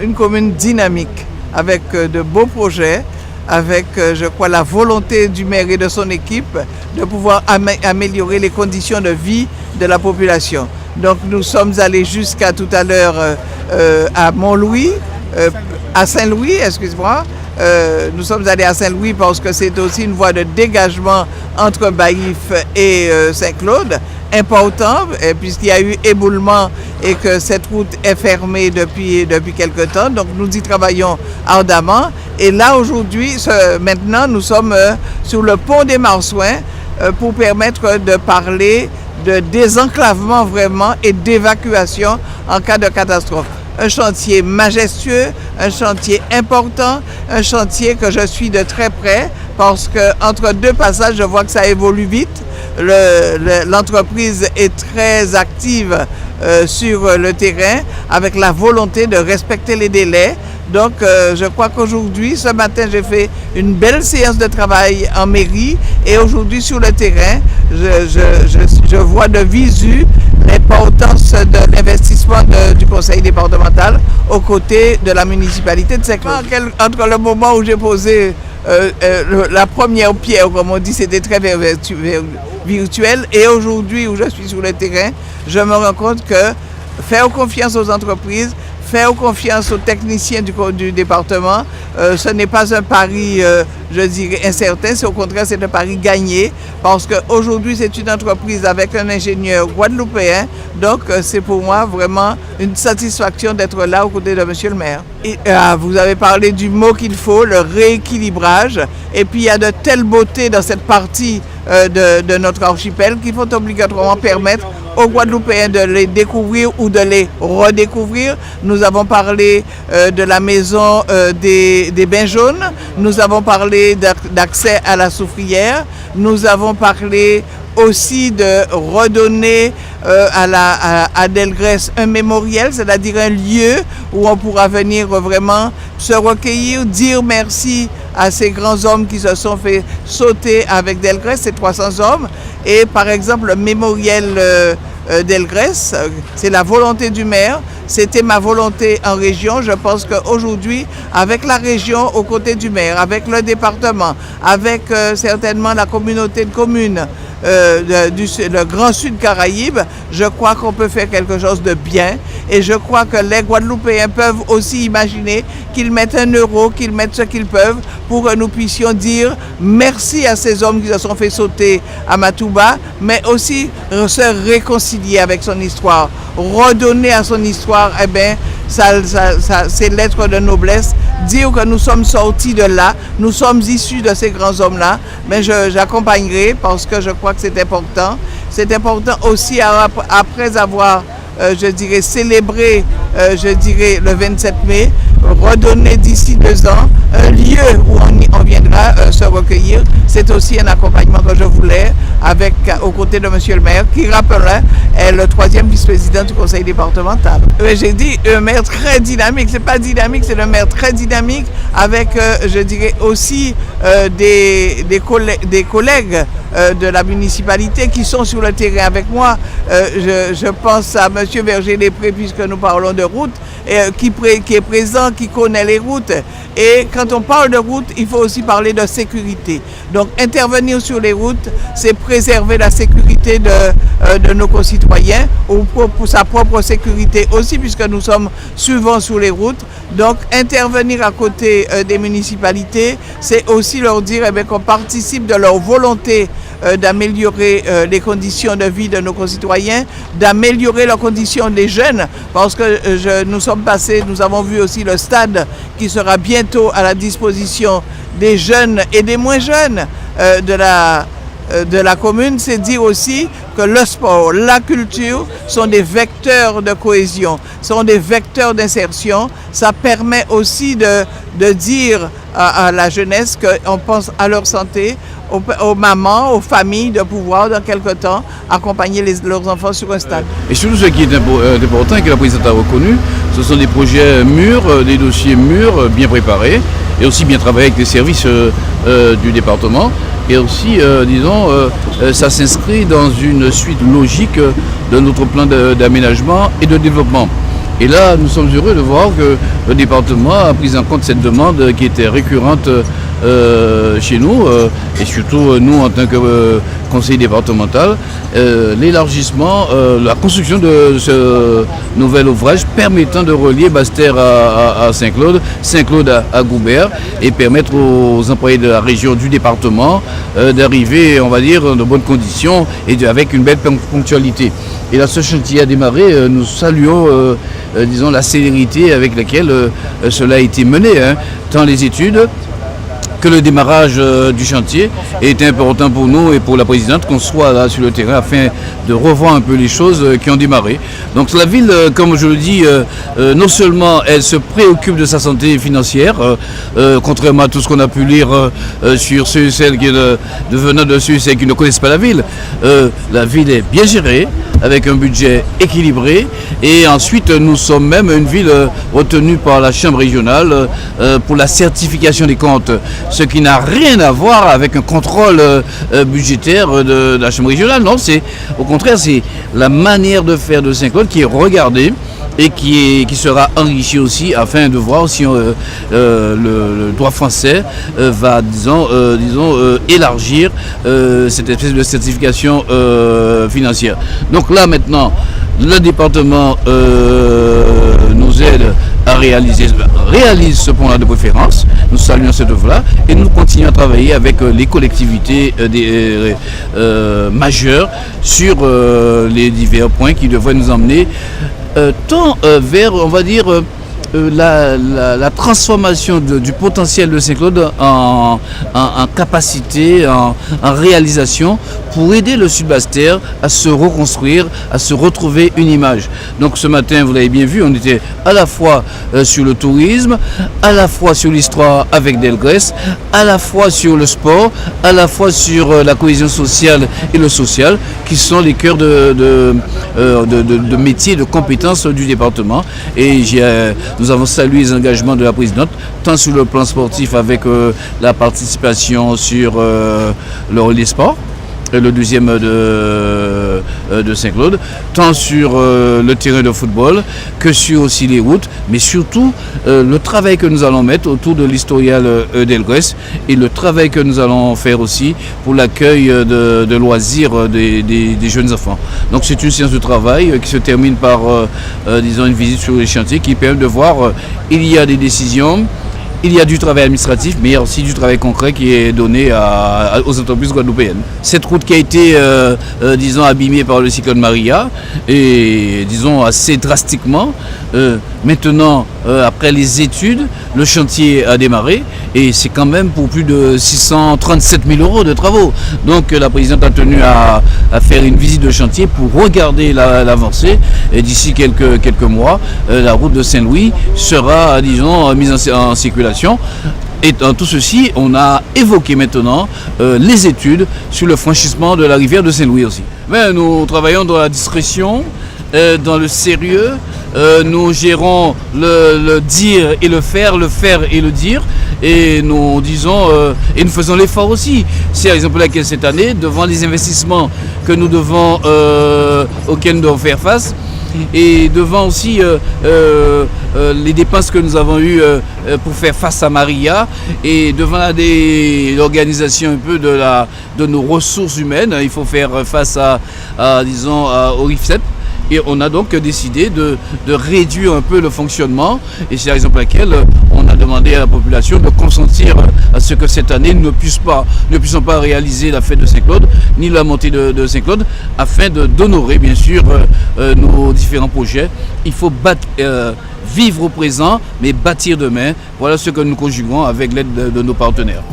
une commune dynamique, avec de beaux projets, avec, je crois, la volonté du maire et de son équipe de pouvoir améliorer les conditions de vie de la population. Donc nous sommes allés jusqu'à tout à l'heure à Montlouis, à Saint-Louis, excuse-moi. Nous sommes allés à Saint-Louis parce que c'est aussi une voie de dégagement entre Baïf et Saint-Claude, important, puisqu'il y a eu éboulement et que cette route est fermée depuis quelque temps. Donc nous y travaillons ardemment. Et là aujourd'hui, maintenant, nous sommes sur le pont des Marsouins pour permettre de parler de désenclavement vraiment et d'évacuation en cas de catastrophe. Un chantier majestueux, un chantier important, un chantier que je suis de très près parce qu'entre deux passages, je vois que ça évolue vite. L'entreprise est très active sur le terrain avec la volonté de respecter les délais. Donc, je crois qu'aujourd'hui, ce matin, j'ai fait une belle séance de travail en mairie et aujourd'hui, sur le terrain, je vois de visu l'importance de l'investissement du conseil départemental aux côtés de la municipalité de Saint-Claude. Entre le moment où j'ai posé la première pierre, comme on dit, c'était très virtuel, et aujourd'hui où je suis sur le terrain, je me rends compte que faire confiance aux entreprises, faire confiance aux techniciens du département, ce n'est pas un pari, je dirais, incertain, c'est au contraire, c'est un pari gagné, parce qu'aujourd'hui, c'est une entreprise avec un ingénieur guadeloupéen, donc c'est pour moi vraiment une satisfaction d'être là aux côtés de monsieur le maire. Et, vous avez parlé du mot qu'il faut, le rééquilibrage, et puis il y a de telles beautés dans cette partie de notre archipel qu'il faut obligatoirement permettre aux Guadeloupéens de les découvrir ou de les redécouvrir. Nous avons parlé de la maison des Bains Jaunes, nous avons parlé d'accès à la soufrière, nous avons parlé aussi de redonner à Delgrès un mémorial, c'est-à-dire un lieu où on pourra venir vraiment se recueillir, dire merci à ces grands hommes qui se sont fait sauter avec Delgrès, ces 300 hommes. Et par exemple, le mémorial Delgrès, c'est la volonté du maire, c'était ma volonté en région. Je pense qu'aujourd'hui, avec la région aux côtés du maire, avec le département, avec certainement la communauté de communes, le Grand Sud Caraïbes, je crois qu'on peut faire quelque chose de bien et je crois que les Guadeloupéens peuvent aussi imaginer qu'ils mettent 1 euro, qu'ils mettent ce qu'ils peuvent pour que nous puissions dire merci à ces hommes qui se sont fait sauter à Matouba, mais aussi se réconcilier avec son histoire, redonner à son histoire, eh bien, c'est l'être de noblesse, dire que nous sommes sortis de là, nous sommes issus de ces grands hommes-là, mais j'accompagnerai parce que je crois que c'est important. C'est important aussi après avoir, je dirais, célébré, je dirais, le 27 mai, redonner d'ici 2 ans un lieu où on viendra se recueillir. C'est aussi un accompagnement que je voulais aux côtés de monsieur le maire, qui, rappelons, est le 3e vice-président du conseil départemental. J'ai dit un maire très dynamique, c'est pas dynamique, c'est un maire très dynamique avec, je dirais, aussi des collègues de la municipalité qui sont sur le terrain avec moi. Je pense à monsieur Verger-Després, puisque nous parlons de route, qui est présent, qui connaît les routes. Et quand on parle de route, il faut aussi parler de sécurité. Donc intervenir sur les routes, c'est préserver la sécurité de nos concitoyens, ou pour sa propre sécurité aussi, puisque nous sommes souvent sur les routes. Donc intervenir à côté des municipalités, c'est aussi leur dire qu'on participe de leur volonté d'améliorer les conditions de vie de nos concitoyens, d'améliorer les conditions des jeunes, parce que nous avons vu aussi le stade qui sera bientôt à la disposition des jeunes et des moins jeunes de la commune. C'est dire aussi que le sport, la culture sont des vecteurs de cohésion, sont des vecteurs d'insertion. Ça permet aussi de dire à la jeunesse qu'on pense à leur santé, aux mamans, aux familles, de pouvoir dans quelque temps accompagner leurs enfants sur un stade. Et surtout ce qui est important et que la présidente a reconnu, ce sont des projets mûrs, des dossiers mûrs, bien préparés et aussi bien travaillés avec les services du département. Et aussi, ça s'inscrit dans une suite logique de notre plan d'aménagement et de développement. Et là, nous sommes heureux de voir que le département a pris en compte cette demande qui était récurrente chez nous, et surtout nous en tant que conseil départemental, l'élargissement, la construction de ce nouvel ouvrage permettant de relier Basse-Terre à Saint-Claude, Saint-Claude à Goubert, et permettre aux employés de la région, du département, d'arriver, on va dire, dans de bonnes conditions et avec une belle ponctualité. Et là, ce chantier a démarré, nous saluons, disons, la célérité avec laquelle cela a été mené, tant les études que le démarrage du chantier est important pour nous et pour la présidente qu'on soit là sur le terrain afin de revoir un peu les choses qui ont démarré. Donc la ville, comme je le dis, non seulement elle se préoccupe de sa santé financière, contrairement à tout ce qu'on a pu lire sur ceux et celles qui venant de ceux et celles qui ne connaissent pas la ville est bien gérée, avec un budget équilibré, et ensuite nous sommes même une ville retenue par la Chambre régionale pour la certification des comptes, ce qui n'a rien à voir avec un contrôle budgétaire de la Chambre régionale. Non, c'est au contraire, c'est la manière de faire de Saint-Claude qui est regardée et qui sera enrichi aussi afin de voir si le droit français va, disons, élargir cette espèce de certification financière. Donc là maintenant, le département nous aide à réalise ce point-là de préférence. Nous saluons cette œuvre-là et nous continuons à travailler avec les collectivités majeures sur les divers points qui devraient nous emmener tant vers, on va dire, la transformation du potentiel de Saint-Claude en capacité, en réalisation pour aider le Sud Basse-Terre à se reconstruire, à se retrouver une image. Donc ce matin, vous l'avez bien vu, on était à la fois sur le tourisme, à la fois sur l'histoire avec Delgrès, à la fois sur le sport, à la fois sur la cohésion sociale et le social, qui sont les cœurs de métiers, de compétences du département. Et nous avons salué les engagements de la présidente, tant sur le plan sportif avec la participation sur le relais sport, le deuxième de Saint-Claude, tant sur le terrain de football que sur aussi les routes, mais surtout le travail que nous allons mettre autour de l'historial Delgrès et le travail que nous allons faire aussi pour l'accueil de loisirs des jeunes enfants. Donc c'est une séance de travail qui se termine par disons une visite sur les chantiers qui permet de voir il y a des décisions, il y a du travail administratif, mais il y a aussi du travail concret qui est donné aux entreprises guadeloupéennes. Cette route qui a été, disons, abîmée par le cyclone Maria, et disons assez drastiquement, maintenant, après les études, le chantier a démarré, et c'est quand même pour plus de 637 000 € de travaux. Donc la présidente a tenu à faire une visite de chantier pour regarder l'avancée, et d'ici quelques mois, la route de Saint-Louis sera, disons, mise en circulation. Et dans tout ceci, on a évoqué maintenant les études sur le franchissement de la rivière de Saint-Louis aussi. Mais nous travaillons dans la discrétion, dans le sérieux. Nous gérons le dire et le faire et le dire. Et nous disons, et nous faisons l'effort aussi. C'est par exemple laquelle cette année, devant les investissements que nous devons, auxquels nous devons faire face, et devant aussi les dépenses que nous avons eues pour faire face à Maria, et devant l'organisation un peu de nos ressources humaines, il faut faire face disons, au RIFSEP. Et on a donc décidé de réduire un peu le fonctionnement, et c'est la raison pour laquelle on a demandé à la population de consentir à ce que cette année nous ne puissions pas réaliser la fête de Saint-Claude, ni la montée de Saint-Claude, afin d'honorer bien sûr nos différents projets. Il faut vivre au présent, mais bâtir demain. Voilà ce que nous conjuguons avec l'aide de nos partenaires.